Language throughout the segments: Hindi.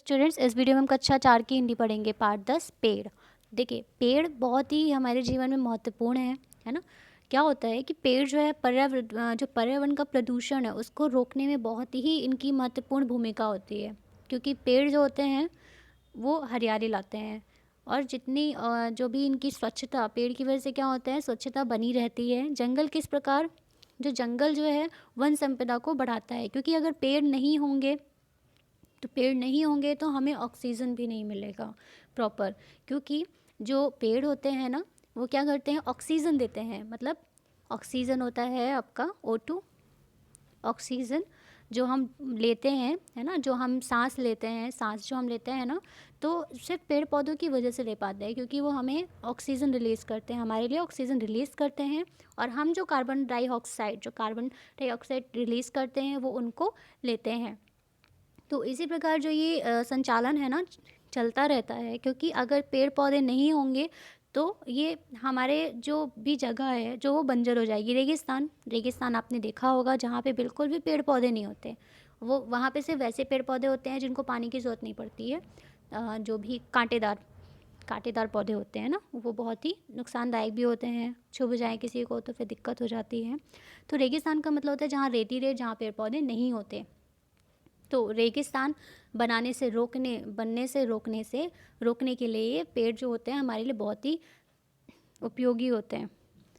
स्टूडेंट्स, इस वीडियो में हम कक्षा 4 की हिंदी पढ़ेंगे। पार्ट 10 पेड़। देखिए, पेड़ बहुत ही हमारे जीवन में महत्वपूर्ण है ना। क्या होता है कि पेड़ जो है जो पर्यावरण का प्रदूषण है उसको रोकने में बहुत ही इनकी महत्वपूर्ण भूमिका होती है, क्योंकि पेड़ जो होते हैं वो हरियाली लाते हैं। और जितनी जो भी इनकी स्वच्छता, पेड़ की वजह से क्या होता है, स्वच्छता बनी रहती है। जंगल किस प्रकार, जो जंगल जो है वन संपदा को बढ़ाता है, क्योंकि अगर पेड़ नहीं होंगे तो हमें ऑक्सीजन भी नहीं मिलेगा प्रॉपर। क्योंकि जो पेड़ होते हैं ना, वो क्या करते हैं, ऑक्सीजन देते हैं। मतलब ऑक्सीजन होता है आपका O2, ऑक्सीजन जो हम लेते हैं, है ना, जो हम सांस लेते हैं, सांस जो हम लेते हैं ना, तो सिर्फ पेड़ पौधों की वजह से ले पाते हैं, क्योंकि वो हमें ऑक्सीजन रिलीज़ करते हैं, हमारे लिए ऑक्सीजन रिलीज़ करते हैं। और हम जो कार्बन डाइऑक्साइड रिलीज़ करते हैं वो उनको लेते हैं। तो इसी प्रकार जो ये संचालन है ना, चलता रहता है। क्योंकि अगर पेड़ पौधे नहीं होंगे तो ये हमारे जो भी जगह है जो वो बंजर हो जाएगी। रेगिस्तान आपने देखा होगा, जहाँ पे बिल्कुल भी पेड़ पौधे नहीं होते। वो वहाँ पे सिर्फ वैसे पेड़ पौधे होते हैं जिनको पानी की ज़रूरत नहीं पड़ती है। जो भी कांटेदार पौधे होते हैं ना, वो बहुत ही नुकसानदायक भी होते हैं। छुप जाए किसी को तो फिर दिक्कत हो जाती है। तो रेगिस्तान का मतलब होता है जहाँ रेत, जहाँ पेड़ पौधे नहीं होते। तो रेगिस्तान बनने से रोकने के लिए पेड़ जो होते हैं हमारे लिए बहुत ही उपयोगी होते हैं।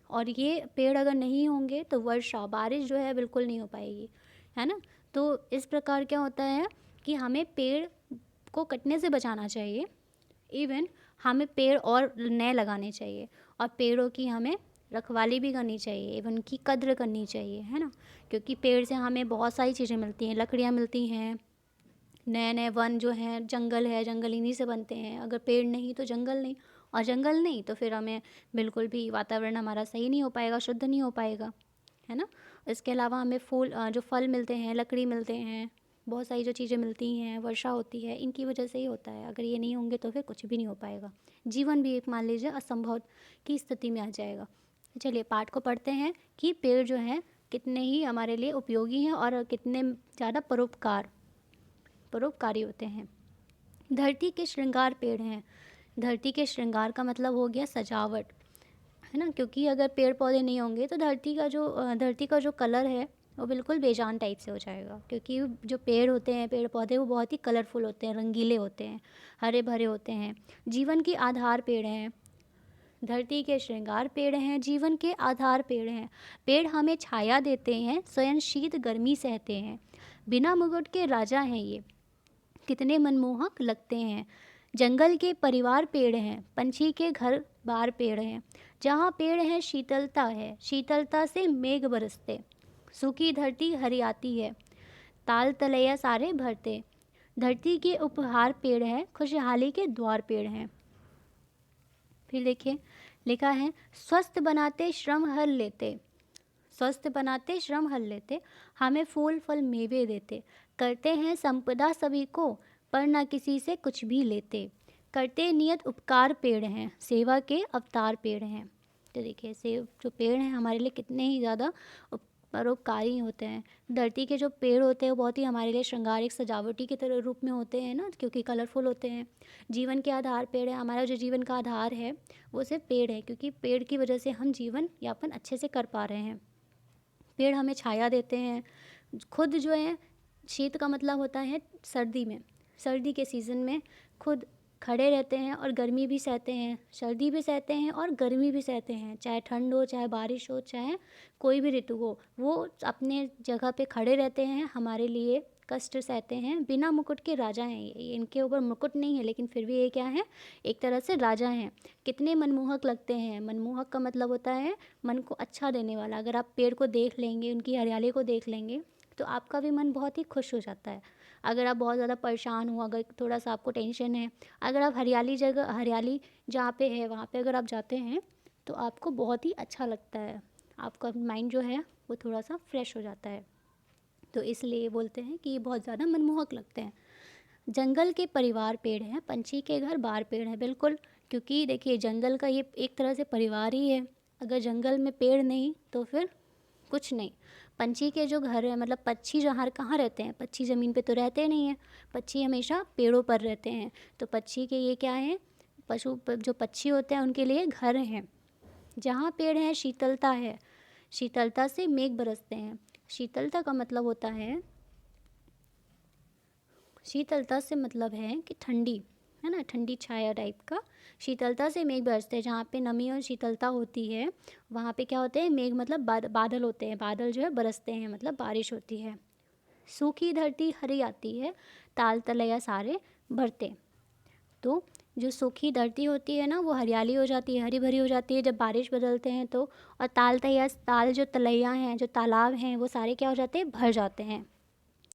और ये पेड़ अगर नहीं होंगे तो बारिश जो है बिल्कुल नहीं हो पाएगी, है ना। तो इस प्रकार क्या होता है कि हमें पेड़ को कटने से बचाना चाहिए। इवन हमें पेड़ और नए लगाने चाहिए, और पेड़ों की हमें रखवाली भी करनी चाहिए, इवन उनकी कद्र करनी चाहिए, है ना। क्योंकि पेड़ से हमें बहुत सारी चीज़ें मिलती हैं, लकड़ियाँ मिलती हैं, नए नए वन जो हैं, जंगल इन्हीं से बनते हैं। अगर पेड़ नहीं तो जंगल नहीं, और जंगल नहीं तो फिर हमें बिल्कुल भी वातावरण हमारा सही नहीं हो पाएगा, शुद्ध नहीं हो पाएगा, है ना। इसके अलावा हमें जो फल मिलते हैं, लकड़ी मिलते हैं, बहुत सारी जो चीज़ें मिलती हैं, वर्षा होती है, इनकी वजह से ही होता है। अगर ये नहीं होंगे तो फिर कुछ भी नहीं हो पाएगा। जीवन भी एक मान लीजिए असंभव की स्थिति में आ जाएगा। चलिए पाठ को पढ़ते हैं कि पेड़ जो हैं कितने ही हमारे लिए उपयोगी हैं और कितने ज़्यादा परोपकारी होते हैं। धरती के श्रृंगार पेड़ हैं। धरती के श्रृंगार का मतलब हो गया सजावट, है ना। क्योंकि अगर पेड़ पौधे नहीं होंगे तो धरती का जो कलर है वो बिल्कुल बेजान टाइप से हो जाएगा। क्योंकि जो पेड़ पौधे वो बहुत ही कलरफुल होते हैं, रंगीले होते हैं, हरे भरे होते हैं। जीवन के आधार पेड़ हैं। धरती के श्रृंगार पेड़ हैं, जीवन के आधार पेड़ हैं। पेड़ हमें छाया देते हैं, स्वयं शीत गर्मी सहते हैं। बिना मुकुट के राजा हैं ये, कितने मनमोहक लगते हैं। जंगल के परिवार पेड़ हैं, पंछी के घर बार पेड़ हैं। जहाँ पेड़ है शीतलता है, शीतलता से मेघ बरसते। सूखी धरती हरियाती है, ताल तलैया सारे भरते। धरती के उपहार पेड़ हैं, खुशहाली के द्वार पेड़ हैं। फिर देखिए लिखा है, स्वस्थ बनाते श्रम हल लेते, हमें फूल फल मेवे देते। करते हैं संपदा सभी को, पर ना किसी से कुछ भी लेते। करते नियत उपकार पेड़ हैं, सेवा के अवतार पेड़ हैं। तो देखिए सेब जो पेड़ हैं हमारे लिए कितने ही ज़्यादा परोपकारी होते हैं। धरती के जो पेड़ होते हैं वो बहुत ही हमारे लिए श्रृंगारिक सजावटी की तरह रूप में होते हैं ना, क्योंकि कलरफुल होते हैं। जीवन के आधार पेड़ है, हमारा जो जीवन का आधार है वो सिर्फ पेड़ है, क्योंकि पेड़ की वजह से हम जीवन यापन अच्छे से कर पा रहे हैं। पेड़ हमें छाया देते हैं। खुद जो है, शीत का मतलब होता है सर्दी के सीज़न में खुद खड़े रहते हैं और गर्मी भी सहते हैं, सर्दी भी सहते हैं और गर्मी भी सहते हैं। चाहे ठंड हो, चाहे बारिश हो, चाहे कोई भी ऋतु हो, वो अपने जगह पे खड़े रहते हैं, हमारे लिए कष्ट सहते हैं। बिना मुकुट के राजा हैं ये, इनके ऊपर मुकुट नहीं है लेकिन फिर भी ये क्या है, एक तरह से राजा हैं। कितने मनमोहक लगते हैं। मनमोहक का मतलब होता है मन को अच्छा देने वाला। अगर आप पेड़ को देख लेंगे, उनकी हरियाली को देख लेंगे तो आपका भी मन बहुत ही खुश हो जाता है। अगर आप बहुत ज़्यादा परेशान हो, अगर थोड़ा सा आपको टेंशन है, अगर आप हरियाली जहाँ पे है वहाँ पे अगर आप जाते हैं तो आपको बहुत ही अच्छा लगता है। आपका माइंड जो है वो थोड़ा सा फ्रेश हो जाता है। तो इसलिए बोलते हैं कि ये बहुत ज़्यादा मनमोहक लगते हैं। जंगल के परिवार पेड़ हैं, पंछी के घर बार पेड़ हैं। बिल्कुल, क्योंकि देखिए जंगल का ये एक तरह से परिवार ही है। अगर जंगल में पेड़ नहीं तो फिर कुछ नहीं। पंछी के जो घर है, मतलब पक्षी जहाँ कहाँ रहते हैं, पक्षी ज़मीन पे तो रहते नहीं हैं, पक्षी हमेशा पेड़ों पर रहते हैं। तो पक्षी के ये क्या है, जो पक्षी होते हैं उनके लिए घर हैं। जहाँ पेड़ है शीतलता है, शीतलता से मेघ बरसते हैं। शीतलता का मतलब होता है, शीतलता से मतलब है कि ठंडी, है ना, ठंडी छाया टाइप का। शीतलता से मेघ बरसते हैं, जहाँ पे नमी और शीतलता होती है वहाँ पे क्या होते हैं, मेघ मतलब बादल होते हैं, बादल जो है बरसते हैं, मतलब बारिश होती है। सूखी धरती हरी आती है, ताल तलैया सारे भरते। तो जो सूखी धरती होती है ना वो हरियाली हो जाती है, हरी भरी हो जाती है जब बारिश बदलते हैं तो। और ताल जो तलैया हैं, जो तालाब हैं, वो सारे क्या हो जाते हैं, भर जाते हैं।